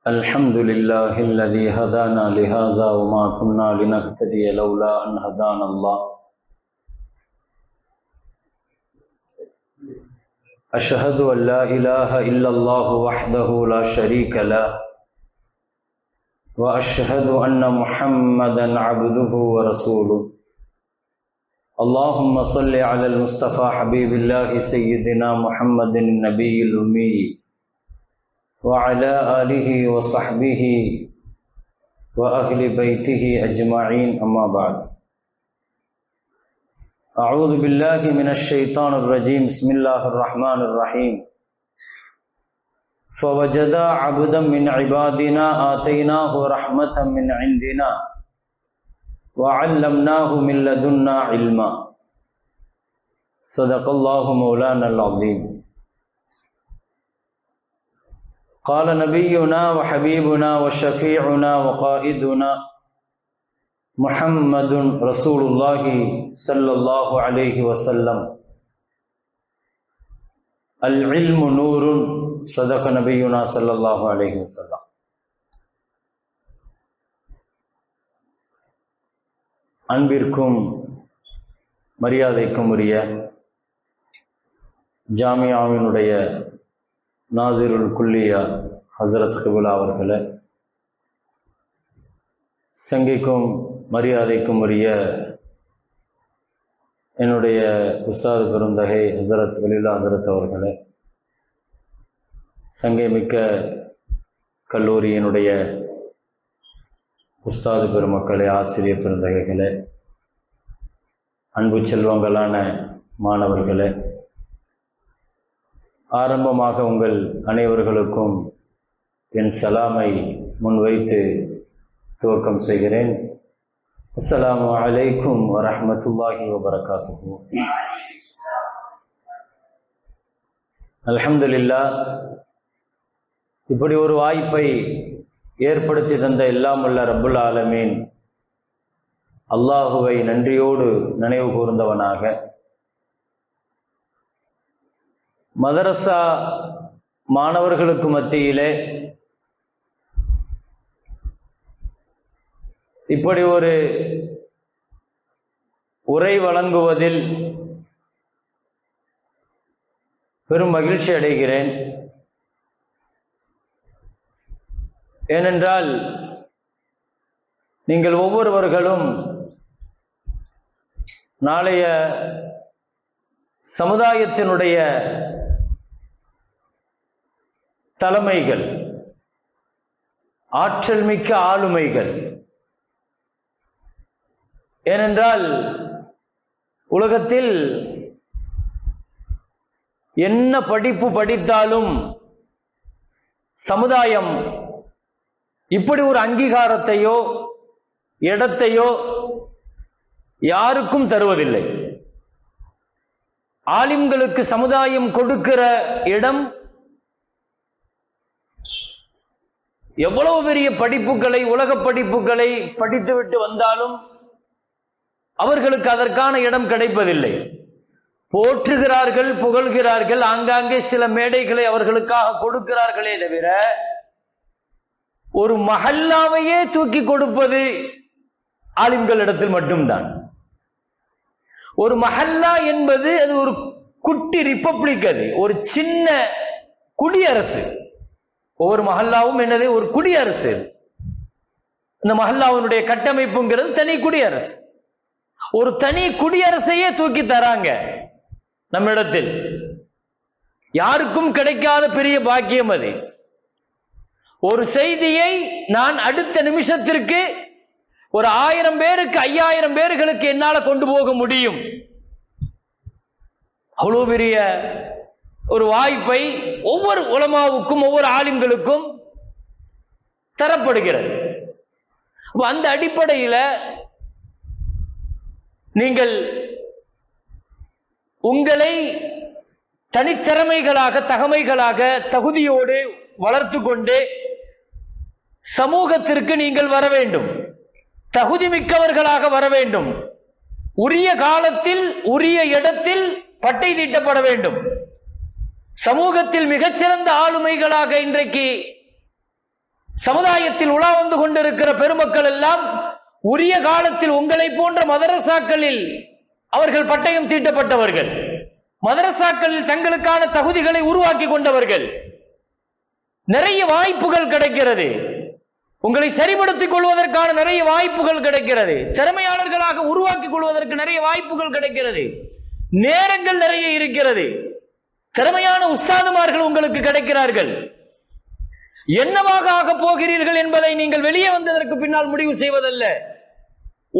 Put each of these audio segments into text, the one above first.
الحمد لله الذي هدانا لهذا وما كنا لنهتدي لولا أن هدانا الله. أشهد أن لا إله إلا الله وحده لا شريك له وأشهد أن محمدا عبده ورسوله. اللهم صل على المصطفى حبيب الله سيدنا محمد النبي الأمي وعلى آله وصحبه وأهل بيته أجمعين، أما بعد. أعوذ بالله من الشيطان الرجيم. بسم الله الرحمن الرحيم. فوجدا عبدا من عبادنا آتيناه رحمة من عندنا وعلمناه من لدنا علما. صدق الله مولانا العظيم. قال نبينا وحبيبنا وشفيعنا وقائدنا محمد رسول الله صلى الله عليه وسلم: العلم نور. صدق نبينا صلى الله عليه وسلم. அன்பிற்கும் மரியாதைக்கும் உரிய ஜாமியாவினுடைய நாசிருல் குல்லியா ஹசரத் கிபிலா அவர்களே, சங்கைக்கும் மரியாதைக்கும் உரிய என்னுடைய உஸ்தாது பெருந்தகை ஹசரத் வலிலா ஹசரத் அவர்களே, சங்கை மிக்க கல்லூரியினுடைய உஸ்தாது பெருமக்களே, ஆசிரியர் பெருந்தகைகளே, அன்பு செல்வங்களான மாணவர்களே, ஆரம்பமாக உங்கள் அனைவர்களுக்கும் என் சலாமை முன்வைத்து துவக்கம் செய்கிறேன். அஸ்ஸலாமு அலைக்கும் வரஹ்மத்துல்லாஹி வபரகாத்துஹு. அல்ஹம்துலில்லாஹ், இப்படி ஒரு வாய்ப்பை ஏற்படுத்தி தந்த எல்லாம் உள்ள ரப்புல் ஆலமீன் அல்லாஹுவை நன்றியோடு நினைவு கூர்ந்தவனாக, மதரசா மாணவர்களுக்கு மத்தியிலே இப்படி ஒரு உரை வழங்குவதில் பெரும் மகிழ்ச்சி அடைகிறேன். ஏனென்றால் நீங்கள் ஒவ்வொருவர்களும் நாளைய சமுதாயத்தினுடைய தலைமைகள், ஆற்றல் மிக்க ஆளுமைகள். ஏனென்றால் உலகத்தில் என்ன படிப்பு படித்தாலும் சமுதாயம் இப்படி ஒரு அங்கீகாரத்தையோ இடத்தையோ யாருக்கும் தருவதில்லை. ஆலிம்களுக்கு சமுதாயம் கொடுக்கிற இடம், எவ்வளவு பெரிய படிப்புகளை, உலக படிப்புகளை படித்துவிட்டு வந்தாலும் அவர்களுக்கு அதற்கான இடம் கிடைப்பதில்லை. போற்றுகிறார்கள், புகழ்கிறார்கள், ஆங்காங்கே சில மேடைகளை அவர்களுக்காக கொடுக்கிறார்களே தவிர ஒரு மஹல்லாவையே தூக்கி கொடுப்பது ஆலிம்களிடத்தில் மட்டும்தான். ஒரு மஹல்லா என்பது அது ஒரு குட்டி ரிப்பப்ளிக், அது ஒரு சின்ன குடியரசு. ஒவ்வொரு மஹல்லாவும் என்னது? ஒரு குடியரசு. இந்த மஹல்லாவினுடைய கட்டமைப்புங்கிறது தனி குடியரசு. ஒரு தனி குடியரசையே தூக்கி தராங்க நம்மிடத்தில். யாருக்கும் கிடைக்காத பெரிய பாக்கியம் அது. ஒரு செய்தியை நான் அடுத்த நிமிஷத்திற்கு ஒரு 1000 பேருக்கு 5000 பேர்களுக்கு என்னால கொண்டு போக முடியும். அவ்வளவு பெரிய ஒரு வாய்ப்பை ஒவ்வொரு உலமாவுக்கும் ஒவ்வொரு ஆலிம்களுக்கும் தரப்படுகிறது. அந்த அடிப்படையில் நீங்கள் உங்களை தனித்திறமைகளாக, தகமைகளாக, தகுதியோடு வளர்த்து கொண்டு சமூகத்திற்கு நீங்கள் வர வேண்டும். தகுதி மிக்கவர்களாக வர வேண்டும். உரிய காலத்தில் உரிய இடத்தில் பட்டை தீட்டப்பட வேண்டும். சமூகத்தில் மிகச்சிறந்த ஆளுமைகளாக இன்றைக்கு சமுதாயத்தில் உலா வந்து கொண்டிருக்கிற பெருமக்கள் எல்லாம் உரிய காலத்தில் உங்களை போன்ற மதரசாக்களில் அவர்கள் பட்டயம் தீட்டப்பட்டவர்கள், மதரசாக்களில் தங்களுக்கான தகுதிகளை உருவாக்கி கொண்டவர்கள். நிறைய வாய்ப்புகள் கிடைக்கிறது, உங்களை சரிபடுத்திக் கொள்வதற்கான நிறைய வாய்ப்புகள் கிடைக்கிறது, திறமையாளர்களாக உருவாக்கிக் கொள்வதற்கு நிறைய வாய்ப்புகள் கிடைக்கிறது, நேரங்கள் நிறைய இருக்கிறது, திறமையான உஸ்தாதுமார்கள் உங்களுக்கு கிடைக்கிறார்கள். என்னவாக ஆக போகிறீர்கள் என்பதை நீங்கள் வெளியே வந்ததற்கு பின்னால் முடிவு செய்வதல்ல,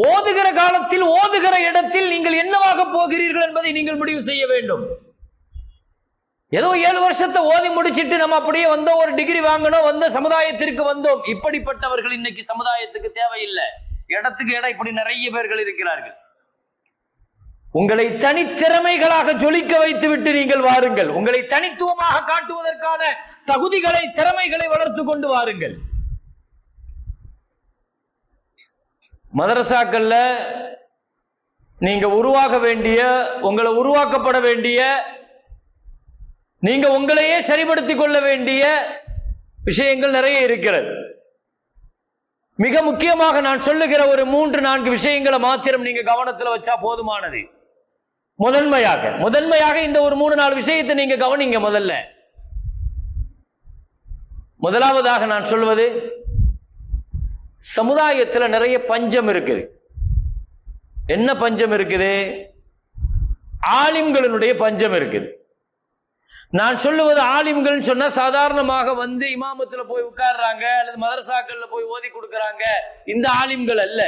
ஓதுகிற காலத்தில் ஓதுகிற இடத்தில் நீங்கள் என்னவாக போகிறீர்கள் என்பதை நீங்கள் முடிவு செய்ய வேண்டும். ஏதோ 7 வருஷத்தை ஓதி முடிச்சிட்டு நம்ம அப்படியே வந்தோம், ஒரு டிகிரி வாங்கணும், வந்த சமுதாயத்திற்கு வந்தோம், இப்படிப்பட்டவர்கள் இன்னைக்கு சமுதாயத்துக்கு தேவையில்லை. இடத்துக்கு இடம் இப்படி நிறைய பேர்கள் இருக்கிறார்கள். உங்களை தனித்திறமைகளாக ஜொலிக்க வைத்து விட்டு நீங்கள் வாருங்கள். உங்களை தனித்துவமாக காட்டுவதற்கான தகுதிகளை, திறமைகளை வளர்த்து கொண்டு வாருங்கள். மதரசாக்கள்ல நீங்க உருவாக வேண்டிய, உங்களை உருவாக்கப்பட வேண்டிய, நீங்க உங்களையே சரிபடுத்திக் கொள்ள வேண்டிய விஷயங்கள் நிறைய இருக்கிறது. மிக முக்கியமாக நான் சொல்லுகிற ஒரு 3-4 விஷயங்களை மாத்திரம் நீங்க கவனத்தில் வச்சா போதுமானது. முதன்மையாக இந்த ஒரு 3-4 விஷயத்தை நீங்க கவனிங்க. முதலாவதாக நான் சொல்வது, சமுதாயத்தில் நிறைய பஞ்சம் இருக்குது. என்ன பஞ்சம் இருக்குது? ஆலிம்களுடைய பஞ்சம் இருக்குது. நான் சொல்லுவது ஆலிம்கள் சொன்னா சாதாரணமாக வந்து இமாமத்துல போய் உட்கார்றாங்க அல்லது மதரசாக்கள்ல போய் ஓதி கொடுக்கறாங்க, இந்த ஆலிம்கள் அல்ல.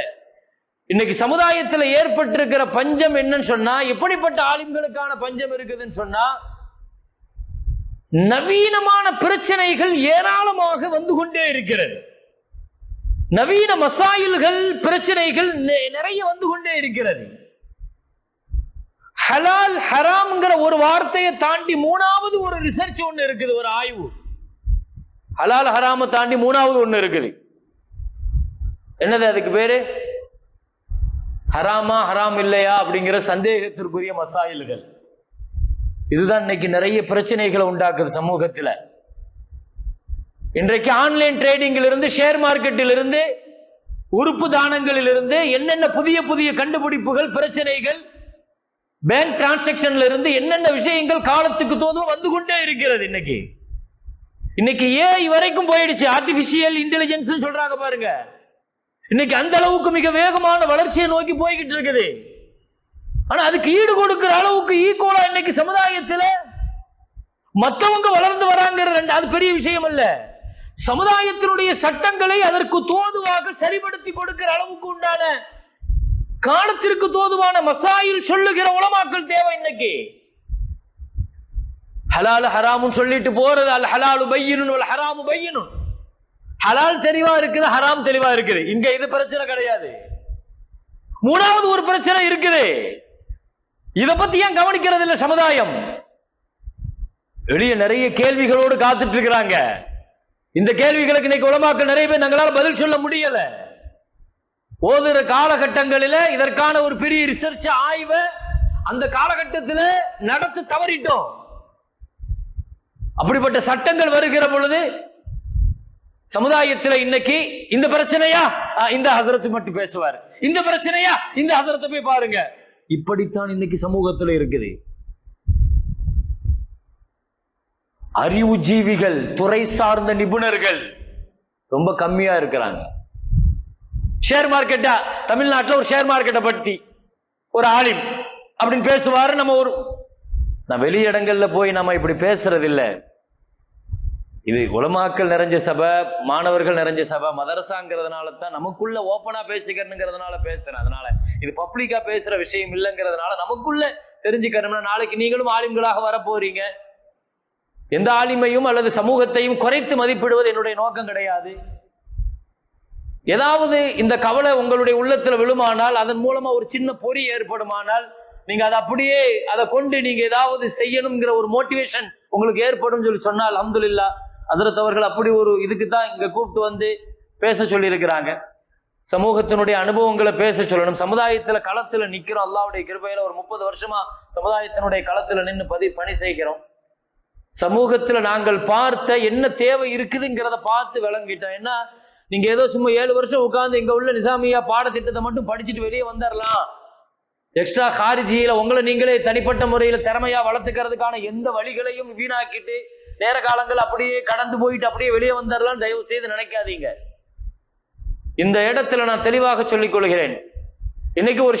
இன்னைக்கு சமுதாயத்தில் ஏற்பட்டிருக்கிற பஞ்சம் என்னன்னு சொன்னா, எப்படிப்பட்ட ஆலிம்களுக்கான பஞ்சம் இருக்குதுன்னு சொன்னா, நவீனமான பிரச்சனைகள் ஏராளமாக வந்து கொண்டே இருக்கிறது. நவீன மசாயில்கள், பிரச்சனைகள் நிறைய வந்து கொண்டே இருக்கிறது. ஹலால் ஹராம்ங்கிற ஒரு வார்த்தையை தாண்டி 3வது ஒரு ரிசர்ச் ஒண்ணு இருக்குது, ஒரு ஆய்வு. ஹலால் ஹராம தாண்டி 3வது ஒண்ணு இருக்குது. என்னது அதுக்கு பேரு? ஹராமா ஹராம் இல்லையா அப்படிங்கிற சந்தேகத்திற்குரிய மசாயில்கள். இதுதான் இன்னைக்கு நிறைய பிரச்சனைகளை உண்டாக்குது சமூகத்தில். இன்றைக்கு ஆன்லைன் ட்ரேடிங்கில் இருந்து, ஷேர் மார்க்கெட்டில் இருந்து, உறுப்பு தானங்களில் இருந்து என்னென்ன புதிய புதிய கண்டுபிடிப்புகள், பிரச்சனைகள், பேங்க் டிரான்சாக்சன்ல இருந்து என்னென்ன விஷயங்கள் காலத்துக்கு தோதும் வந்து கொண்டே இருக்கிறது. இன்னைக்கு ஏஐ வரைக்கும் போயிடுச்சு. ஆர்டிபிஷியல் இன்டெலிஜென்ஸ் சொல்றாங்க பாருங்க. இன்னைக்கு அந்த அளவுக்கு மிக வேகமான வளர்ச்சியை நோக்கி போய்கிட்டு இருக்குது. ஆனா அதுக்கு ஈடு கொடுக்கிற அளவுக்கு ஈக்குவலா இன்னைக்கு சமுதாயத்தில் மற்றவங்க வளர்ந்து வராங்க. அது பெரிய விஷயம் அல்ல. சமுதாயத்தினுடைய சட்டங்களை அதற்கு தோதுவாக சரிபடுத்தி கொடுக்கிற அளவுக்கு உண்டான, காலத்திற்கு தோதுவான மசாயில் சொல்லுகிற உலமாக்கள் தேவை. இன்னைக்கு ஹலால் ஹராமுன்னு சொல்லிட்டு போறது, அல் ஹலாலு பையினுன் வல் ஹராமு பையினுன். ஹலால் தெளிவா இருக்குது, ஹராம் தெளிவா இருக்குது. இங்க இது பிரச்சனை கிடையாது. 3வது ஒரு பிரச்சனை இருக்குது. இத பத்தி ஏன் கவனிக்கிறது இல்ல சமுதாயம்? வெளியே நிறைய கேள்விகளோடு காத்துட்டு இருக்கிறாங்க. இந்த கேள்விகளுக்கு இன்னைக்கு உலமாக்கள் நிறைய பேர் நாங்களால பதில் சொல்ல முடியல. ஓதுற காலகட்டங்களில் இதற்கான ஒரு பெரிய ரிசர்ச் ஆய்வை அந்த காலகட்டத்தில் நடத்த தவறிட்டோம். அப்படிப்பட்ட சட்டங்கள் வருகிற பொழுது சமுதாயத்தில் இன்னைக்கு இந்த பிரச்சனையா, இந்த ஹசரத்து மட்டும் பேசுவார், இந்த பிரச்சனையா, இந்த ஹசரத்தை போய் பாருங்க. இப்படித்தான் இன்னைக்கு சமூகத்தில் இருக்குது. அறிவு ஜீவிகள், துறை சார்ந்த நிபுணர்கள் ரொம்ப கம்மியா இருக்கிறாங்க. ஷேர் மார்க்கெட்டா, தமிழ்நாட்டில் ஒரு ஷேர் மார்க்கெட்டை பற்றி ஒரு ஆலிம் அப்படின்னு பேசுவாரு. நான் வெளி இடங்கள்ல போய் நம்ம இப்படி பேசுறது இல்லை. இது உலமாக்கள் நிறைஞ்ச சபை, மாணவர்கள் நிறைஞ்ச சபை, மதரசாங்கிறதுனால தான் நமக்குள்ள ஓப்பனா பேசிக்கிறதுனால பேசுறேன். அதனால இது பப்ளிக்கா பேசுற விஷயம் இல்லைங்கிறதுனால நமக்குள்ள தெரிஞ்சுக்கணும்னா, நாளைக்கு நீங்களும் ஆலிம்களாக வரப்போறீங்க. எந்த ஆலிமையும் அல்லது சமூகத்தையும் குறைத்து மதிப்பிடுவது என்னுடைய நோக்கம் கிடையாது. ஏதாவது இந்த கவலை உங்களுடைய உள்ளத்துல விழுமானால், அதன் மூலமா ஒரு சின்ன பொறி ஏற்படுமானால், நீங்க அதை அப்படியே அதை கொண்டு நீங்க ஏதாவது செய்யணுங்கிற ஒரு மோட்டிவேஷன் உங்களுக்கு ஏற்படும் சொல்லி சொன்னால், அல்ஹம்துலில்லாஹ் ஹஜ்ரத் அவர்கள் அப்படி ஒரு இதுக்கு தான் இங்க கூப்பிட்டு வந்து பேச சொல்லி இருக்கிறாங்க. சமூகத்தினுடைய அனுபவங்களை பேச சொல்லணும். சமுதாயத்துல களத்துல நிக்கிறோம். அல்லாஹ்வுடைய கிருபையில ஒரு 30 வருஷமா சமுதாயத்தினுடைய களத்துல நின்று பணி செய்கிறோம். சமூகத்துல நாங்கள் பார்த்த என்ன தேவை இருக்குதுங்கிறத பார்த்து விளங்கிட்டோம். ஏன்னா நீங்க ஏதோ சும்மா 7 வருஷம் உட்கார்ந்து இங்க உள்ள நிசாமியா பாடத்திட்டத்தை மட்டும் படிச்சுட்டு வெளியே வந்துடலாம், எக்ஸ்ட்ரா காரிஜியில உங்களை நீங்களே தனிப்பட்ட முறையில திறமையா வளர்த்துக்கிறதுக்கான எந்த வழிகளையும் வீணாக்கிட்டு நேர காலங்கள் அப்படியே கடந்து போயிட்டு அப்படியே வெளியே வந்துடலாம் தயவு செய்து நினைக்காதீங்க. இந்த இடத்துல நான் தெளிவாக சொல்லிக் கொள்கிறேன். இன்னைக்கு ஒரு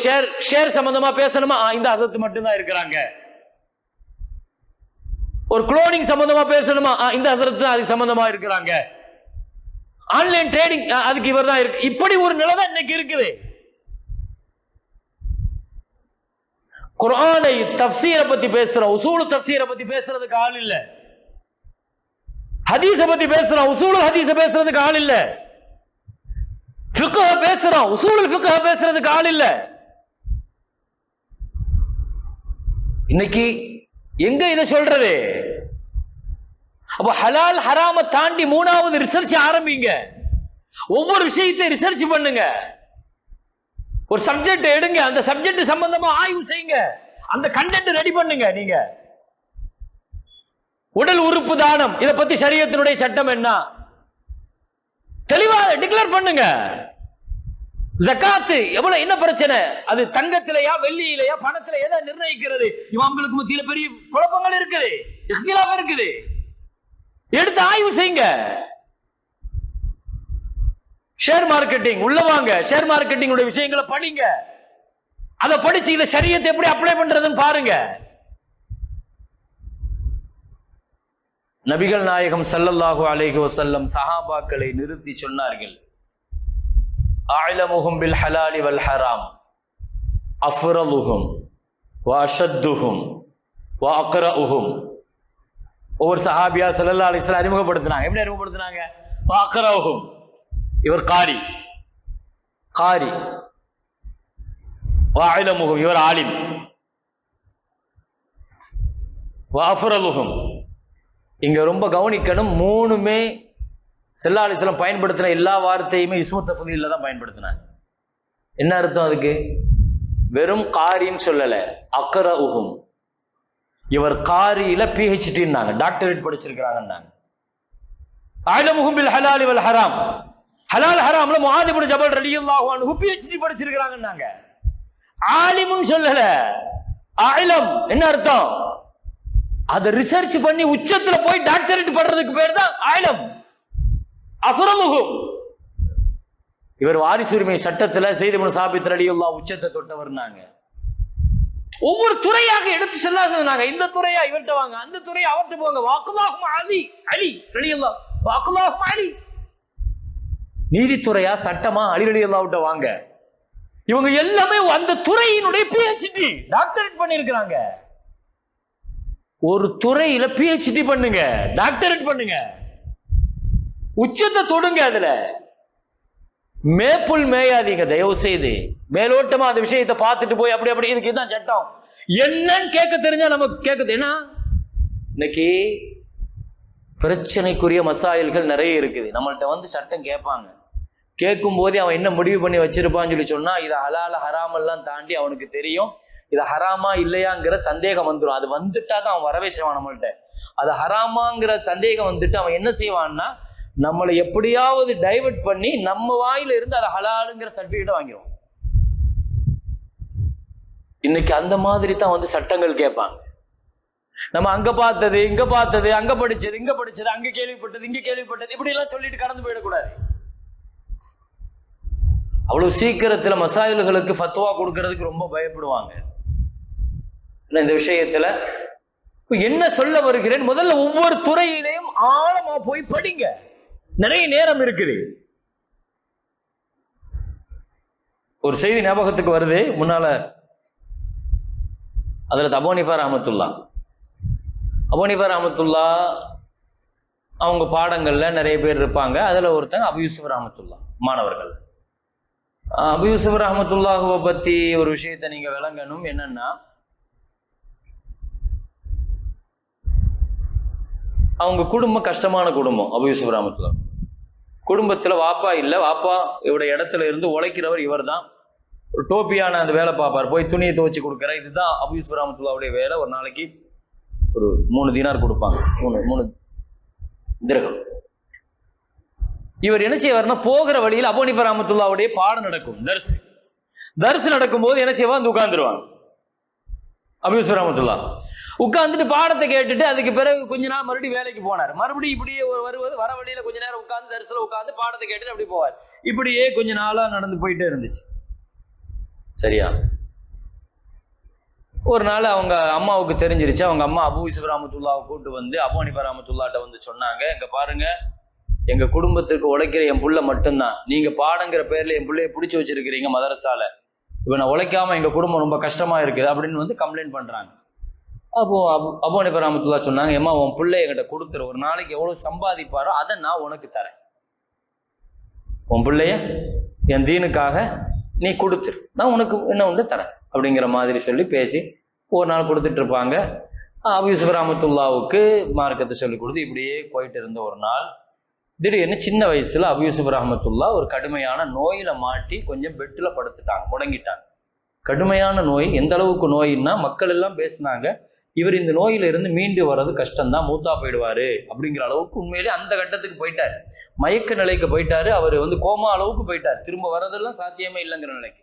ஷேர் சம்பந்தமா பேசணுமா, இந்த ஹசரத் மட்டும்தான் இருக்கிறாங்க. ஒரு குளோனிங் சம்பந்தமா பேசணுமா, இந்த ஹசரத் தான் அதுக்கு சம்பந்தமா இருக்கிறாங்க. ஆன்லைன் ட்ரேடிங் அதுக்கு இவர் தான் இருக்கு. இப்படி ஒரு நிலை தான் இன்னைக்கு இருக்குது. குர்ஆனை தஃப்சீரை பத்தி பேசுறோம், உசூல் தஃப்சீரை பத்தி பேசுறதுக்கு ஆள் இல்ல. ஹதீஸ பத்தி பேசுறோம், உசூல் ஹதீஸ பேசுறதுக்கு ஆள் இல்ல. ஃபிக்ஹ பேசுறோம், உசூல் ஃபிக்ஹ பேசுறதுக்கு ஆள் இல்ல. இன்னைக்கு எங்க இதை சொல்றது? அப்ப ஹலால் ஹராம தாண்டி 3வது ரிசர்ச் ஆரம்பிங்க. ஒவ்வொரு விஷயத்தை ரிசர்ச் பண்ணுங்க. ஒரு சப்ஜெக்ட் எடுங்க, அந்த சப்ஜெக்ட் சம்பந்தமா ஆய்வு செய்யுங்க, அந்த கண்டென்ட் ரெடி பண்ணுங்க. நீங்க உடல் உறுப்பு தானம், இத பத்தி ஷரியத்தினுடைய சட்டம் என்ன தெளிவா டிக்ளேர் பண்ணுங்க. ஜகாத் எவ்வளவு, என்ன பிரச்சனை, அது தங்கத்திலையா வெள்ளியிலையா பணத்துல எதை நிர்ணயிக்கிறது? இமாம்களுக்கு மத்தியில பெரிய குழப்பங்கள் இருக்குது, இஸ்திலாஃப் இருக்குது. எடுத்து ஆய்வு செய்யுங்க. ஷேர் மார்க்கெட்டிங் உள்ள வாங்க, ஷேர் மார்க்கெட்டிங் உடைய விஷயங்களை படிங்க. அதை படிச்சு இத ஷரியத்தை எப்படி அப்ளை பண்றதுன்னு பாருங்க. நபிகள் நாயகம் ஸல்லல்லாஹு அலைஹி வஸல்லம் சஹாபாக்களை நிறுத்தி சொன்னார்கள், அஅலமுஹும் பில் ஹலாலி வல் ஹராம் அஃரலுஹும் வ அஷத்துஹும் வ அக்ரஉஹும். ஒவ்வொரு சஹாபியா ஸல்லல்லாஹு அலைஹி வஸல்லம் அறிமுகப்படுத்தினாங்க. எப்படி அறிமுகப்படுத்தினாங்க? வ அக்ரஉஹும், இவர் காரி, வ அஅலமுஹும், இவர் ஆலிம், வ அஃரலுஹும். இங்க ரொம்ப கவனிக்கணும், 3மே ஸல்லல்லாஹு அலைஹி வஸல்லம் பயன்படுத்தின எல்லா வார்த்தையுமே இஸ்மு தஃதீல்ல தான் பயன்படுத்தினாங்க. என்ன அர்த்தம் அதுக்கு? வெறும் காரின்னு சொல்லல, அக்ரஉஹும், இவர் காரியில PhD-ன்னாங்க, டாக்டரேட் படிச்சிருக்கிறாங்கன்னாங்க. அஅலமுஹும் பில் ஹலாலி வல் ஹராம், ஹலால் ஹராம்ல முஆத் இப்னு ஜபல் ரலியல்லாஹு அன்ஹு PhD படிச்சிருக்கிறாங்கன்னாங்க. ஆலிம்னு சொல்லல, அஅலம். என்ன அர்த்தம்? அதை ரிசர்ச் பண்ணி உச்சத்துல போய் டாக்டரேட் பண்றதுக்கு பேர் தான் ஆயிலம். அஃரலுஹும், இவர் வாரிசுரிமை சட்டத்துல ஸைத் இப்னு சாபித் ரலியல்லாஹு உச்சத்தை தொட்டவர்னாங்க. ஒவ்வொரு துறையாக எடுத்து சொன்னாங்க. இந்த துறையா இவர்கிட்ட வாங்க, அந்த துறையா அவர்கிட்ட போங்க. வஅக்லாஹும் அலி, அலி ரலியல்லாஹு, வஅக்லாஹும் அலி. நீதித்துறையா சட்டமா அலி ரலியல்லாஹு வாங்க. இவங்க எல்லாமே அந்த துறையினுடைய PhD டாக்டரேட் பண்ணிருக்கிறாங்க. ஒரு துறையில PhD பண்ணுங்க, டாக்டரேட் பண்ணுங்க, உச்சத்தை தொடுங்க. அதுல மேப்புள் மேயாதீங்க தயவு செய்து. மேலோட்டமா அந்த விஷயத்தை பார்த்துட்டு போய் அப்படி அப்படி இதுக்கு இதுதான் சட்டம் என்னன்னு கேட்க தெரிஞ்சா நமக்கு கேட்குது. ஏன்னா இன்னைக்கு பிரச்சனைக்குரிய மசாயில்கள் நிறைய இருக்குது. நம்மள்ட்ட வந்து சட்டம் கேட்பாங்க, கேட்கும் போதே அவன் என்ன முடிவு பண்ணி வச்சிருப்பான்னு சொன்னா இதை ஹலால ஹராமெல்லாம் தாண்டி அவனுக்கு தெரியும் இது ஹராமா இல்லையாங்கிற சந்தேகம் வந்துடும். அது வந்துட்டா தான் அவன் வரவே செய்வான் நம்மள்ட்ட. அது ஹராமாங்கிற சந்தேகம் வந்துட்டு அவன் என்ன செய்வான்னா நம்மளை எப்படியாவது டைவர்ட் பண்ணி நம்ம வாயில இருந்து அதை ஹலாலுங்கிற சர்டிபிகேட்டை வாங்கிடுவோம். இன்னைக்கு அந்த மாதிரி தான் வந்து சட்டங்கள் கேட்பாங்க. நம்ம அங்க பார்த்தது இங்க பார்த்தது, அங்க படிச்சது இங்க படிச்சது, அங்க கேள்விப்பட்டது இங்க கேள்விப்பட்டது, இப்படி எல்லாம் சொல்லிட்டு கடந்து போயிடக்கூடாது. அவ்வளவு சீக்கிரத்துல மசாயில்களுக்கு ஃபத்வா கொடுக்கறதுக்கு ரொம்ப பயப்படுவாங்க. இந்த விஷயத்துல என்ன சொல்ல வருகிறேன், முதல்ல ஒவ்வொரு துறையிலையும் ஆழமா போய் படிங்க. நிறைய நேரம் இருக்குது. ஒரு செய்தி ஞாபகத்துக்கு வருது. முன்னால அதுல அபூ ஹனீஃபா ரஹ்மத்துல்லாஹ் அவங்க பாடங்கள்ல நிறைய பேர் இருப்பாங்க. அதுல ஒருத்தங்க அபூ யூசுப் ரஹ்மத்துல்லாஹ் மாணவர்கள். அபூ யூசுப் ரஹ்மத்துல்லாஹுவை பத்தி ஒரு விஷயத்தை நீங்க விளங்கணும். என்னன்னா அவங்க குடும்பம் கஷ்டமான குடும்பம். அபூ யூசுப் ரஹ்மத்துல்லாஹ் குடும்பத்துல வாப்பா இல்ல, வாப்பா இவருடைய இடத்துல இருந்து உழைக்கிறவர் இவர் தான். ஒரு டோப்பியான அந்த வேலை பார்ப்பார், போய் துணியை துவச்சு கொடுக்குற, இதுதான் அபூ யூசுப் ரஹ்மத்துல்லாஹுடைய வேலை. ஒரு நாளைக்கு ஒரு 3 தீனார் கொடுப்பாங்க, 3 திரகம். இவர் என்ன செய்வார்னா, போகிற வழியில் அபூ ஹனீஃபா ரஹ்மத்துல்லாஹுடைய பாடம் நடக்கும், தர்ஸ் நடக்கும் போது என்ன செய்வா, வந்து உட்கார்ந்துருவாங்க அபூ யூசுப் ரஹ்மத்துல்லாஹ். உட்கார்ந்துட்டு பாடத்தை கேட்டுட்டு அதுக்கு பிறகு கொஞ்ச நாள் மறுபடியும் வேலைக்கு போனார். மறுபடியும் இப்படியே வர வழியில கொஞ்ச நேரம் உட்கார்ந்து தரிசல உட்கார்ந்து பாடத்தை கேட்டுட்டு அப்படி போவார். இப்படியே கொஞ்ச நாளா நடந்து போயிட்டே இருந்துச்சு. சரியா, ஒரு நாள் அவங்க அம்மாவுக்கு தெரிஞ்சிருச்சு. அவங்க அம்மா அபூ யூசுப் ரஹ்மத்துல்லாஹ் கூட்டு வந்து அபூ ஹனீஃபா ரஹ்மத்துல்லாஹ்ட்ட வந்து சொன்னாங்க, இங்க பாருங்க, எங்க குடும்பத்துக்கு உழைக்கிற என் புள்ள மட்டும்தான், நீங்க பாடங்கிற பேர்ல என் பிள்ளைய பிடிச்சு வச்சிருக்கிறீங்க மதரசால, இப்ப நான் உழைக்காம எங்க குடும்பம் ரொம்ப கஷ்டமா இருக்குது அப்படின்னு வந்து கம்ப்ளைண்ட் பண்றாங்க. அப்போ அபூ ஹனீஃபா ரஹ்மத்துல்லாஹ் சொன்னாங்க, ஏம்மா உன் பிள்ளை என்கிட்ட கொடுத்துரு, ஒரு நாளைக்கு எவ்வளவு சம்பாதிப்பாரோ அதை நான் உனக்கு தரேன், உன் பிள்ளைய என் தீனுக்காக நீ கொடுத்துரு, நான் உனக்கு என்ன ஒன்று தரேன் அப்படிங்கிற மாதிரி சொல்லி பேசி ஒரு நாள் கொடுத்துட்டு இருப்பாங்க. அபூ யூசுப் ரஹ்மத்துல்லாஹ்வுக்கு மார்க்கத்தை சொல்லி கொடுத்து இப்படியே போயிட்டு இருந்த ஒரு நாள் திடீர்னு சின்ன வயசுல அபூ யூசுப் ரஹ்மத்துல்லாஹ் ஒரு கடுமையான நோயில மாட்டி கொஞ்சம் பெட்ல படுத்துட்டாங்க, முடங்கிட்டாங்க. கடுமையான நோய். எந்த அளவுக்கு நோயின்னா மக்கள் எல்லாம் பேசினாங்க, இவர் இந்த நோயில இருந்து மீண்டு வர்றது கஷ்டம்தான், மூத்தா போயிடுவாரு அப்படிங்கிற அளவுக்கு உண்மையிலே அந்த கட்டத்துக்கு போயிட்டாரு, மயக்க நிலைக்கு போயிட்டாரு, அவர் வந்து கோமா அளவுக்கு போயிட்டார், திரும்ப வர்றதெல்லாம் சாத்தியமே இல்லைங்கிற நிலைக்கு.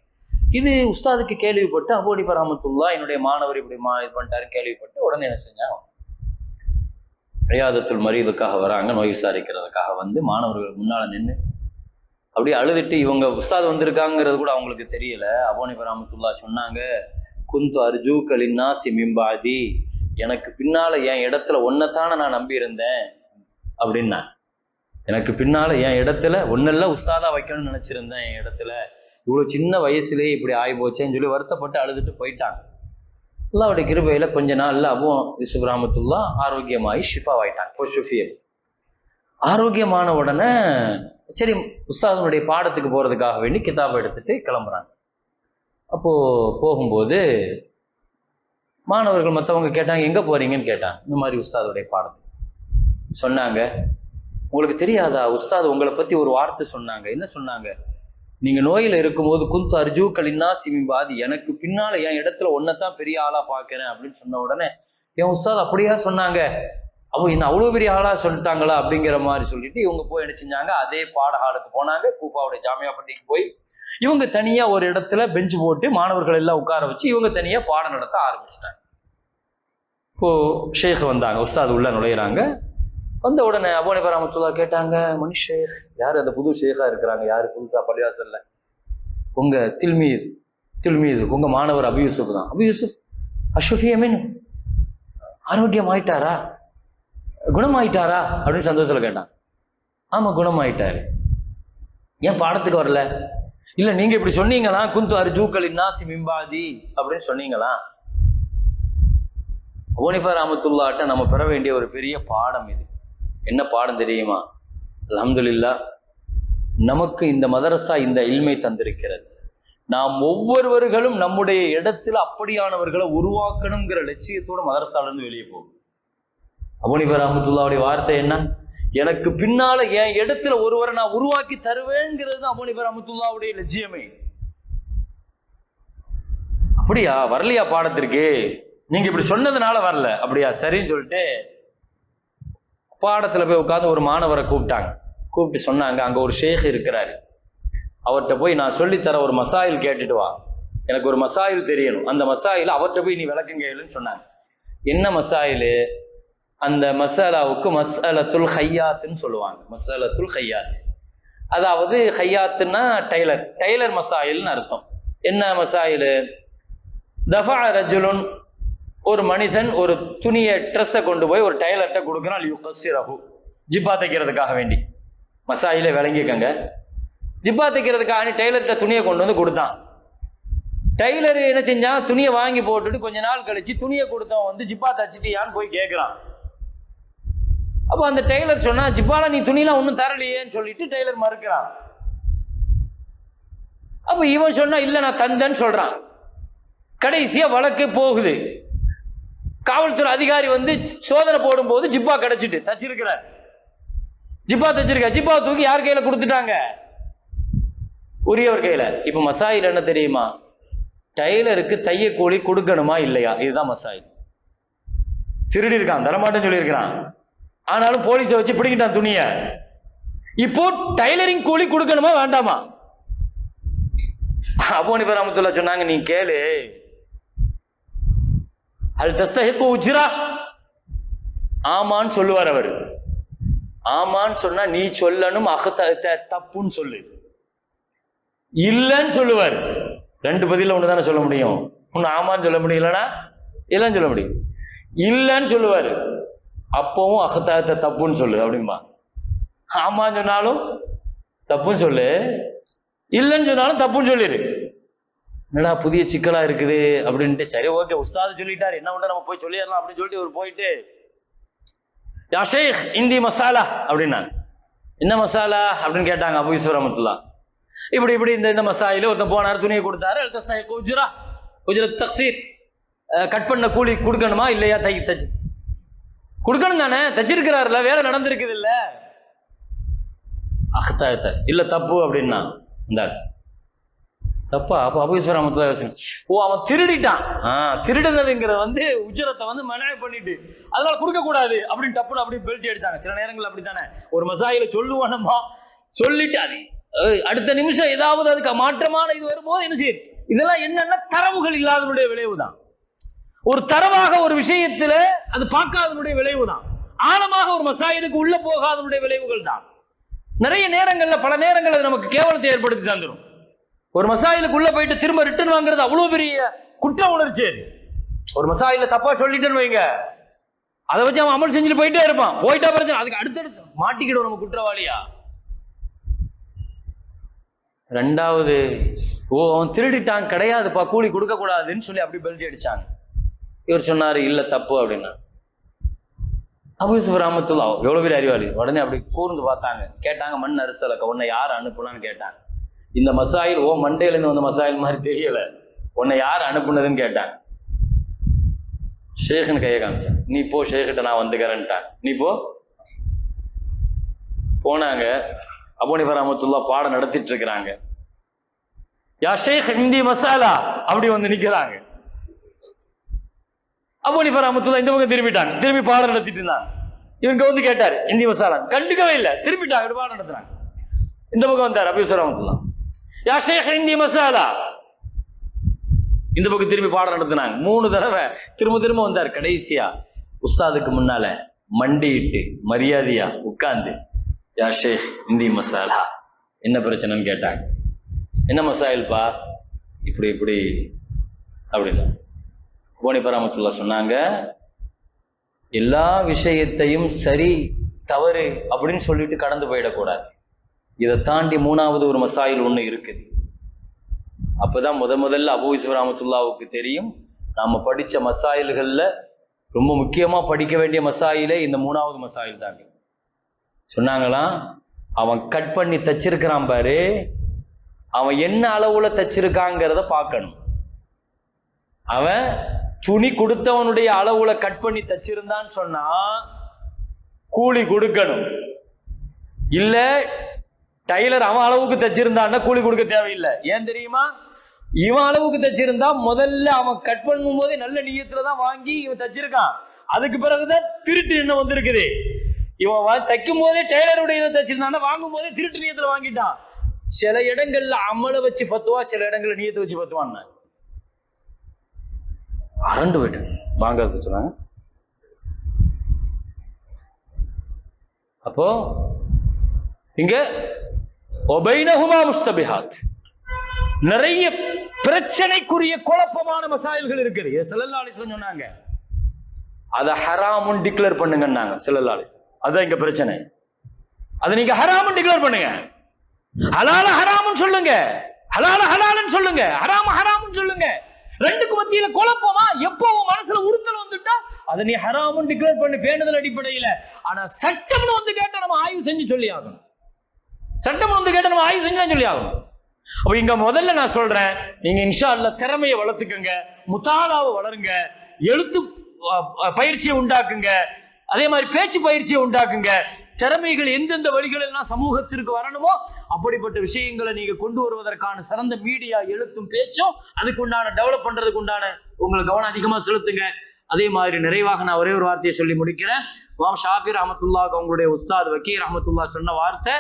இது உஸ்தாதுக்கு கேள்விப்பட்டு அபூ ஹனீஃபா ரஹ்மத்துல்லாஹ் என்னுடைய மாணவர் இப்படி இது பண்ணிட்டாரு கேள்விப்பட்டு உடனே என்ன செஞ்சாங்க, இயாதத்துல் மரீதுக்காக வராங்க, நோய் விசாரிக்கிறதுக்காக வந்து மாணவர்கள் முன்னால நின்று அப்படியே அழுதுட்டு, இவங்க உஸ்தாது வந்திருக்காங்கிறது கூட அவங்களுக்கு தெரியல. அபூ ஹனீஃபா ரஹ்மத்துல்லாஹ் சொன்னாங்க, குந்து அர்ஜூக லின்னாஸி மின் பாதி, எனக்கு பின்னால என் இடத்துல ஒன்னைத்தானே நான் நம்பி இருந்தேன் அப்படின்னா, எனக்கு பின்னால என் இடத்துல ஒன்னெல்லாம் உஸ்தாதா வைக்கணும்னு நினைச்சிருந்தேன், என் இடத்துல இவ்வளவு சின்ன வயசுலயே இப்படி ஆகி போச்சேன்னு சொல்லி வருத்தப்பட்டு அழுதுட்டு போயிட்டாங்க. அல்லாஹ்வுடைய கிருபையில கொஞ்ச நாள்ல அபூ யூசுப் ரஹ்மத்துல்லாஹ் ஆரோக்கியமாயி ஷிஃபாவாயிட்டாங்க. ஆரோக்கியமான உடனே சரி உஸ்தாதனுடைய பாடத்துக்கு போறதுக்காக வேண்டி கிதாபை எடுத்துட்டு கிளம்புறாங்க. அப்போ போகும்போது மாணவர்கள் மற்றவங்க கேட்டாங்க, எங்க போறீங்கன்னு கேட்டாங்க. இந்த மாதிரி உஸ்தாதுடைய பாடத்துக்கு சொன்னாங்க. உங்களுக்கு தெரியாதா, உஸ்தாது உங்களை பத்தி ஒரு வார்த்தை சொன்னாங்க. என்ன சொன்னாங்க, நீங்க நோயில இருக்கும்போது குந்து அர்ஜூக லின்னாஸி மின் பாதி, எனக்கு பின்னால என் இடத்துல ஒன்னைத்தான் பெரிய ஆளா பாக்குறேன் அப்படின்னு சொன்ன உடனே, என் உஸ்தாது அப்படியா சொன்னாங்க, அப்போ இன்னும் அவ்வளவு பெரிய ஆளா சொல்லிட்டாங்களா அப்படிங்கிற மாதிரி சொல்லிட்டு இவங்க போய் என்ன செஞ்சாங்க, அதே பாடஹாலுக்கு போனாங்க. கூஃபாவுடைய ஜாமியா பள்ளிக்கு போய் இவங்க தனியா ஒரு இடத்துல பெஞ்சு போட்டு மாணவர்கள் எல்லாம் உட்கார வச்சு இவங்க தனியா பாடம் நடத்த ஆரம்பிச்சிட்டாங்க. இப்போ ஷேக் வந்தாங்க, உஸ்தாது உள்ள நுழையிறாங்க. வந்த உடனே அபூ ஹனீஃபா ரஹ்மத்துல்லாஹ் கேட்டாங்க, மணி ஷேக் யாரு, அந்த புது ஷேக்கா இருக்கிறாங்க யாரு புதுசா பள்ளிவாசல்ல, உங்க தில்மீது உங்க மாணவர் அபூ யூசுப் தான். அபூ யூசுப் அஷ்ஷுஃபியமின் ஆரோக்கியம் ஆயிட்டாரா, குணமாயிட்டாரா அப்படின்னு சந்தோஷத்துல கேட்டான். ஆமா குணமாயிட்டாரு. ஏன் பாடத்துக்கு வரல? இல்ல நீங்க இப்படி சொன்னீங்களா, குந்து அர்ஜூக லின்னாஸி மின் பாதி அப்படின்னு சொன்னீங்களா. அபூ ஹனீஃபா ரஹ்மத்துல்லாஹ்ட்ட நம்ம பெற வேண்டிய ஒரு பெரிய பாடம் இது. என்ன பாடம் தெரியுமா? அல்ஹம்துலில்லாஹ் நமக்கு இந்த மதரசா இந்த இல்மை தந்திருக்கிறது. நாம் ஒவ்வொருவர்களும் நம்முடைய இடத்துல அப்படியானவர்களை உருவாக்கணுங்கிற லட்சியத்தோட மதரசால இருந்து வெளியே போகும். அபூ ஹனீஃபா ரஹ்மத்துல்லாஹ்வுடைய வார்த்தை என்ன, எனக்கு பின்னால என் இடத்துல ஒருவரை நான் உருவாக்கி தருவேங்கிறது அபூ ஹனீஃபா ரஹ்மத்துல்லாஹ்வுடைய லட்சியமே. அப்படியா, வரலையா பாடத்திற்கு, நீங்க இப்படி சொன்னதுனால வரல, அப்படியா சரின்னு சொல்லிட்டு பாடத்துல போய் உட்கார்ந்து ஒரு மாணவரை கூப்பிட்டு சொன்னாங்க, அங்க ஒரு ஷேக் இருக்கிறாரு, அவர்கிட்ட போய் நான் சொல்லித்தர ஒரு மசாயில் கேட்டுட்டு வா, எனக்கு ஒரு மசாயில் தெரியணும், அந்த மசாயில் அவர்கிட்ட போய் நீ விளக்கம் கேளுன்னு சொன்னாங்க. என்ன மசாயிலு? அந்த மசாலாவுக்கு மஸ்அலத்துல் ஹையாத்துன்னு சொல்லுவாங்க. மஸ்அலத்துல் ஹையாத், அதாவது ஹையாத்துன்னா டைலர் மசாயில்னு அர்த்தம். என்ன மசாயிலு? தஃபா ரஜுலுன், ஒரு மனுஷன் ஒரு துணியை ட்ரெஸ்ஸை கொண்டு போய் ஒரு டைலர்கிட்ட கொடுக்குறான், லியுகஸ்ஸிரஹு ஜிப்பா தைக்கிறதுக்காக வேண்டி. மசாயில விளங்கிக்கங்க, ஜிப்பா தைக்கிறதுக்காக டைலர்கிட்ட துணியை கொண்டு வந்து கொடுத்தான். டைலர் என்ன செஞ்சான், துணியை வாங்கி போட்டுட்டு கொஞ்ச நாள் கழிச்சு துணியை கொடுத்தவன் வந்து ஜிப்பா தச்சிட்டியான்னு போய் கேட்கிறான். அப்போ அந்த டெய்லர் சொன்னா, ஜிப்பால நீ துணிலாம் ஒன்றும் தரலையேன்னு சொல்லிட்டு டெய்லர் மறுக்கிறான். அப்ப இவன் சொன்னா, இல்ல நான் தந்தேன்னு சொல்றான். கடைசியா வழக்கு போகுது. காவல்துறை அதிகாரி வந்து சோதனை போடும் போது ஜிப்பா கிடைச்சிட்டு தச்சிருக்கிறார், ஜிப்பா தச்சிருக்க, ஜிப்பா தூக்கி யார் கையில கொடுத்துட்டாங்க? உரியவர் கையில. இப்ப மசாயில் என்ன தெரியுமா? டைலருக்கு தைய கூலி கொடுக்கணுமா இல்லையா, இதுதான் மசாயில். திருடி இருக்கான், தரமாட்டேன்னு சொல்லியிருக்கிறான். ஆனாலும் போலீஸை வச்சு பிடிக்கிட்டான் துணிய. இப்போ டைலரிங் கூலி கொடுக்கணுமா வேண்டாமா? அபூ ஹனீஃபா ரஹ்மத்துல்லாஹி சொன்னாங்க, நீ கேளு, ஹல் தஸ்தஹிகு உஜ்ரா, ஆமான்னு சொல்லுவார் அவர். ஆமான்னு சொன்னா நீ சொல்லணும், தப்புன்னு சொல்லு. இல்லன்னு சொல்லுவார். ரெண்டு பதில ஒண்ணு தானே சொல்ல முடியும். ஒண்ணு ஆமான்னு சொல்ல முடியும், இல்லைன்னா இல்லன்னு சொல்ல முடியும். இல்லன்னு சொல்லுவாரு, அப்பவும் அகத்தாயத்தை தப்புன்னு சொல்லு அப்படின்பா. ஆமான்னு சொன்னாலும் தப்புன்னு சொல்லு, இல்லன்னு சொன்னாலும் தப்புன்னு சொல்லிடு. என்னடா புதிய சிக்கலா இருக்குது அப்படின்ட்டு, சரி ஓகே உஸ்தாது சொல்லிட்டாரு, என்ன ஒண்ணு நம்ம போய் சொல்லிடலாம் அப்படின்னு சொல்லிட்டு ஒரு போயிட்டு, யா ஷேக் இந்தி மசாலா அப்படின்னா, என்ன மசாலா அப்படின்னு கேட்டாங்க அபூ யூசுப் ரஹ்மத்துல்லாஹ். இப்படி இப்படி இந்த மசாயில ஒருத்தன் போனார், துணியை கொடுத்தாரு. உஜ்ரத் தக்சீர், கட் பண்ண கூலி கொடுக்கணுமா இல்லையா? தச்சு கொடுக்கணும் தானே, தச்சிருக்கிறாருல, வேலை நடந்திருக்குது இல்ல. அகத்தாயத்தை இல்ல தப்பு அப்படின்னா இந்த தப்பா? அப்ப அபூ யூசுப் ரஹ்மத்துல்லாஹி, ஓ அவன் திருடிட்டான், திருடுனதுங்கிறத உஜ்ரத்தை மனா பண்ணிட்டு அதனால கொடுக்க கூடாது அப்படின்னு டப்புன்னு அப்படி பெல்ட் அடிச்சாங்க. சில நேரங்கள் அப்படித்தானே, ஒரு மசாயில சொல்லுவானமா, சொல்லிட்டு அது அடுத்த நிமிஷம் ஏதாவது அதுக்கு மாற்றமான இது வரும்போது என்ன செய்யுது? இதெல்லாம் என்னன்னா தரவுகள் இல்லாதனுடைய விளைவுதான். ஒரு தரவாக ஒரு விஷயத்துல அது பார்க்காதனுடைய விளைவுதான். ஆழமாக ஒரு மசாயிலுக்கு உள்ள போகாதனுடைய விளைவுகள் தான். நிறைய நேரங்கள்ல பல நேரங்கள் அது நமக்கு கேவலத்தை ஏற்படுத்தி தந்துடும். ஒரு மசாயிலுக்கு உள்ள போயிட்டு திரும்ப ரிட்டர்ன் வாங்குறது அவ்வளவு பெரிய குற்ற உணர்ச்சி. ஒரு மசாயில தப்பா சொல்லிட்டேன்னு வைங்க, அதை வச்சு அவன் அமல் செஞ்சுட்டு போயிட்டே இருப்பான். போயிட்டா பிரச்சனை, அதுக்கு அடுத்தடுத்து மாட்டிக்கிடும் நம்ம குற்றவாளியா. ரெண்டாவது, ஓ அவன் திருடிட்டான், கிடையாதுப்பா, கூலி கொடுக்க கூடாதுன்னு சொல்லி அப்படி பெல்ட் அடிச்சாங்க. இவர் சொன்னாரு இல்ல தப்பு அப்படின்னா. அபூ யூசுப் ரஹ்மத்துல்லாஹ் எவ்வளவு பெரிய அறிவாளி, உடனே அப்படி கூர்ந்து பார்த்தாங்க, கேட்டாங்க, மண் அரிசலக்க உன்னை யார் அனுப்புனான்னு கேட்டாங்க. இந்த மசாயில் ஓ மண்டையில இருந்து வந்த மசாயில் மாதிரி தெரியல, உன்னை யார் அனுப்புனதுன்னு கேட்டாங்க. ஷேഖിന് கையை காமிச்சான், நீ போ ஷேக்கிட்ட நான் வந்துக்கிறேன்ட்டான், நீ போ. போனாங்க. அபூ ஹனீஃபா ரஹ்மத்துல்லாஹ் பாடம் நடத்திட்டு இருக்கிறாங்க. யா ஷேக் இந்தி மசாலா அப்படி நிக்கிறாங்க. அபூ ஹனீஃபா ரஹ்மத்துல்லாஹ் இந்த பக்கம் திரும்பிட்டாங்க, திரும்பி பாடம் நடத்திட்டு இருந்தாங்க. இவங்க கேட்டாரு இந்தி மசாலா, கண்டுக்கவே இல்லை, திரும்பிட்டாங்க, பாடம் நடத்துறாங்க. இந்த பக்கம் வந்தார் அபூ யூசுப் ரஹ்மத்துல்லாஹ், யா ஷேக் இந்தி மசாலா, இந்த பக்கம் திரும்பி பாடம் நடத்தினாங்க. 3 தடவை திரும்ப திரும்ப வந்தார். கடைசியா உஸ்தாதுக்கு முன்னால மண்டிட்டு மரியாதையா உட்கார்ந்து, யா ஷேக் இந்தி மசாலா, என்ன பிரச்சனைன்னு கேட்டாங்க. என்ன மசாயில்பா? இப்படி இப்படி அப்படின்னா. அபூ ஹனீஃபா ரஹ்மத்துல்லாஹ் சொன்னாங்க, எல்லா விஷயத்தையும் சரி தவறு அப்படின்னு சொல்லிட்டு கடந்து போயிடக்கூடாது. இதை தாண்டி 3வது ஒரு மசாயில் ஒண்ணு இருக்குது. அப்பதான் முதல்ல அபூ யூசுப் ரஹ்மத்துல்லாஹ்வுக்கு தெரியும், நாம படிச்ச மசாயில்கள்ல ரொம்ப முக்கியமா படிக்க வேண்டிய மசாயிலே இந்த 3வது மசாயில் தாங்க. சொன்னாங்களாம், அவன் கட் பண்ணி தச்சிருக்கிறான் பாரு, அவன் என்ன அளவுல தச்சிருக்காங்கிறத பார்க்கணும். அவன் துணி கொடுத்தவனுடைய அளவுல கட் பண்ணி தச்சிருந்தான்னு சொன்னா கூலி கொடுக்கணும். இல்ல டைலர் அவன் அளவுக்கு தச்சிருந்தான்னா கூலி கொடுக்க தேவையில்லை. ஏன் தெரியுமா? இவன் அளவுக்கு தச்சிருந்தா முதல்ல அவன் கட் பண்ணும் போதே நல்ல நியத்துலதான் வாங்கி இவன் தச்சிருக்கான். அதுக்கு பிறகுதான் திருட்டு என்ன வந்திருக்குது. இவன் தைக்கும் போதே டெய்லருடைய இதை தச்சிருந்தான்னா வாங்கும் போதே திருட்டு நியத்துல வாங்கிட்டான். சில இடங்கள்ல அமல வச்சு பத்துவா, சில இடங்கள்ல நியத்தை வச்சு பத்துவான். அரண்டு போயிட்டு வாங்க சொன்னாங்க. அப்போ இங்க ஒபைனஹுமா முஸ்தபிஹாத், நிறைய பிரச்சனைக்குரிய குழப்பமான மசாயில்கள் இருக்குது. ஸல்லல்லாஹு அலைஹி வஸல்லம் சொன்னாங்க, அத ஹராமுன் டிக்ளேர் பண்ணுங்கன்னாங்க ஸல்லல்லாஹு அலைஹி வஸல்லம். அதான் இங்க பிரச்சனை. அதை நீங்க ஹராமுன் டிக்ளேர் பண்ணுங்க, ஹலால ஹராமுன்னு சொல்லுங்க, ஹலால ஹலாலுன்னு சொல்லுங்க, ஹராம ஹராமுன்னு சொல்லுங்க. ரெண்டுக்கு மத்தியில குழப்பமா? எப்போ மனசுல உறுத்தல் வந்துட்டா அதை நீ ஹராமுன்னு டிக்ளேர் பண்ணி பேணுதல் அடிப்படையில. ஆனா சட்டம்னு கேட்டா நம்ம ஆய்வு செஞ்சு சொல்லி ஆகணும். சட்டம் கேட்ட நம்ம ஆய்வு செஞ்சு சொல்லி ஆகணும். அப்ப இங்க முதல்ல நான் சொல்றேன், நீங்க இன்ஷா அல்லாஹ் திறமையை வளர்த்துக்குங்க, முத்தாலாவை வளருங்க, எழுத்து பயிற்சியை உண்டாக்குங்க, அதே மாதிரி பேச்சு பயிற்சியை உண்டாக்குங்க. திறமைகள் எந்தெந்த வழிகள் எல்லாம் சமூகத்திற்கு வரணுமோ அப்படிப்பட்ட விஷயங்களை நீங்க கொண்டு வருவதற்கான சிறந்த மீடியா எழுத்தும் பேச்சும் அதுக்கு உண்டான டெவலப் பண்றதுக்கு உண்டான உங்களுக்கு கவனம் அதிகமா செலுத்துங்க. அதே மாதிரி நிறைவாக நான் ஒரே ஒரு வார்த்தையை சொல்லி முடிக்கிறேன். இமாம் ஷாஃபி ரஹ்மத்துல்லாஹ் அவங்களுடைய உஸ்தாத் வக்கீ ரஹ்மத்துல்லாஹ் சொன்ன வார்த்தை,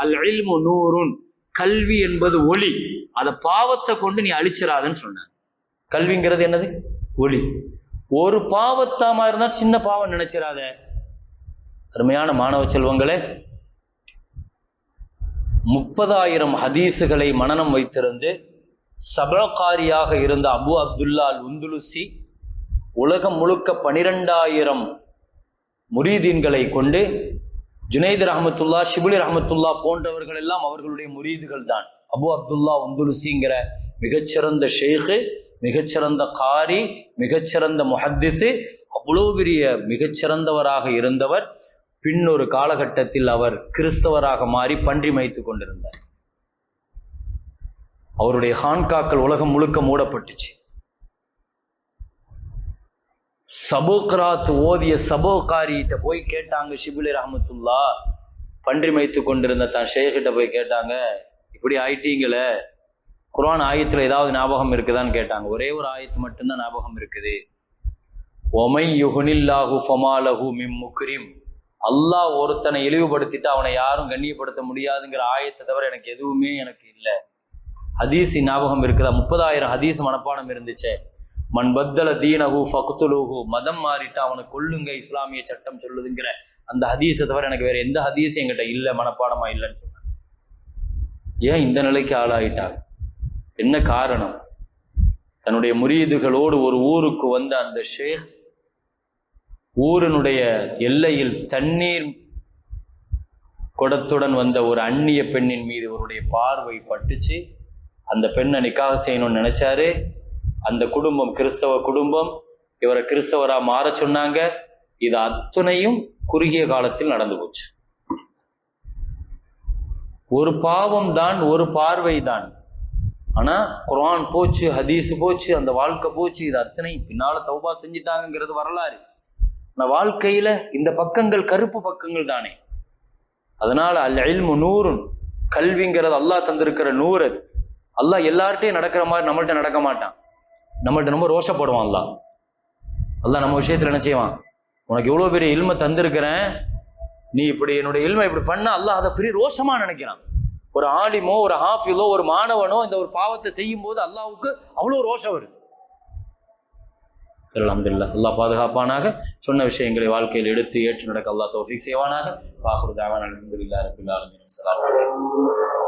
அல் இல்மு நூருன், கல்வி என்பது ஒளி, அதை பாவத்தை கொண்டு நீ அழிச்சிடாதுன்னு சொன்ன. கல்விங்கிறது என்னது? ஒளி. ஒரு பாவத்தாமா இருந்தா சின்ன பாவம் நினைச்சிடாத. அருமையான மாணவ செல்வங்களே, 30,000 ஹதீசுகளை மனனம் வைத்திருந்து சபகாரியாக இருந்த அபு அப்துல்லா அல் உந்துலுசி உலகம் முழுக்க 12,000 முரீதீன்களை கொண்டு, ஜுனைத் ரஹ்மத்துல்லா, ஷிபுலி ரஹ்மத்துல்லா போன்றவர்கள் எல்லாம் அவர்களுடைய முரீதுகள் தான். அபு அப்துல்லா உந்துலுசிங்கிற மிகச்சிறந்த ஷேഖ്, மிகச்சிறந்த காரி, மிகச்சிறந்த முஹத்திஸு, அவ்வளவு பெரிய மிகச்சிறந்தவராக இருந்தவர். பின் ஒரு காலகட்டத்தில் அவர் கிறிஸ்தவராக மாறி பன்றி மேய்த்து கொண்டிருந்தார். அவருடைய ஹான்காக்கள் உலகம் முழுக்க மூடப்பட்டுச்சு. சபோக்ராத் ஓதிய சபோகாரிட்ட போய் கேட்டாங்க ஷிபுலி ரஹ்மத்துல்லா, பன்றி மேய்த்து கொண்டிருந்த தான் ஷேக்கிட்ட போய் கேட்டாங்க, இப்படி ஆயிட்டீங்களே, குர்ஆன் ஆயத்துல ஏதாவது ஞாபகம் இருக்குதான்னு கேட்டாங்க. ஒரே ஒரு ஆயத்து மட்டும்தான் ஞாபகம் இருக்குது. ஒமை யுஹ்னில்லாஹு ஃபமாலஹு மின் முக்ரிம், அல்லாஹ் ஒருத்தனை இழிவுபடுத்திட்டு அவனை யாரும் கண்ணியப்படுத்த முடியாதுங்கிற ஆயத்தை தவிர எனக்கு எதுவுமே எனக்கு இல்லை. ஹதீஸ் ஞாபகம் இருக்குதா? 30,000 ஹதீஸ் மனப்பாடம் இருந்துச்சு. மன் பத்தல தீனஹு ஃபக்துலுஹு, மதம் மாறிட்டு அவனை கொல்லுங்க, இஸ்லாமிய சட்டம் சொல்லுதுங்கிற அந்த ஹதீஸை தவிர எனக்கு வேற எந்த ஹதீஸ் என்கிட்ட இல்லை, மனப்பாடமா இல்லைன்னு சொன்னாங்க. ஏன் இந்த நிலைக்கு ஆளாயிட்டாங்க? என்ன காரணம்? தன்னுடைய முரீதுகளோடு ஒரு ஊருக்கு வந்த அந்த ஷேக், ஊரினுடைய எல்லையில் தண்ணீர் குடத்துடன் வந்த ஒரு அந்நிய பெண்ணின் மீது இவருடைய பார்வை பட்டுச்சு. அந்த பெண்ணை நிக்காஹ் செய்யணும்னு நினைச்சாரு. அந்த குடும்பம் கிறிஸ்தவ குடும்பம், இவரை கிறிஸ்தவரா மாற சொன்னாங்க. இது அத்துணையும் குறுகிய காலத்தில் நடந்து போச்சு. ஒரு பாவம் தான், ஒரு பார்வை தான். ஆனா குர்ஆன் போச்சு, ஹதீஸ் போச்சு, அந்த வாழ்க்கை போச்சு. இது அத்தனை பின்னால தௌபா செஞ்சிட்டாங்கிறது வரலாறு. வாழ்க்கையில இந்த பக்கங்கள் கருப்பு பக்கங்கள் தானே. அதனால அல் இல்மு நூருன், கல்விங்கிறது அல்லாஹ் தந்திருக்கிற நூறு. அல்லாஹ் எல்லார்ட்டையும் நடக்கிற மாதிரி நம்மள்ட்ட நடக்க மாட்டான். நம்மள்ட்ட ரொம்ப ரோஷப்படுவான் அல்லாஹ். அல்லாஹ் நம்ம விஷயத்துல என்ன செய்வான், உனக்கு எவ்வளவு பெரிய இல்மை தந்திருக்கிறேன், நீ இப்படி என்னுடைய இல்மை இப்படி பண்ண, அல்லாஹ் அதை பெரிய ரோஷமா நினைக்கிறான். ஒரு ஆலிமோ ஒரு ஹாஃபிலோ ஒரு மாணவனோ இந்த ஒரு பாவத்தை செய்யும் போது அல்லாஹ்வுக்கு அவ்வளவு ரோஷம் வருது. அல்ஹம்துலில்லாஹ், அல்லாஹ் பாதுகாப்பானாக. சொன்ன விஷயங்களை வாழ்க்கையில் எடுத்து ஏற்று நடக்க அல்லாஹ் தௌஃபீக் செய்வானாக. வாஹிரு தஅவானா அல்ஹம்துலில்லாஹி ரப்பில் ஆலமீன். அஸ்ஸலாமு அலைக்கும்.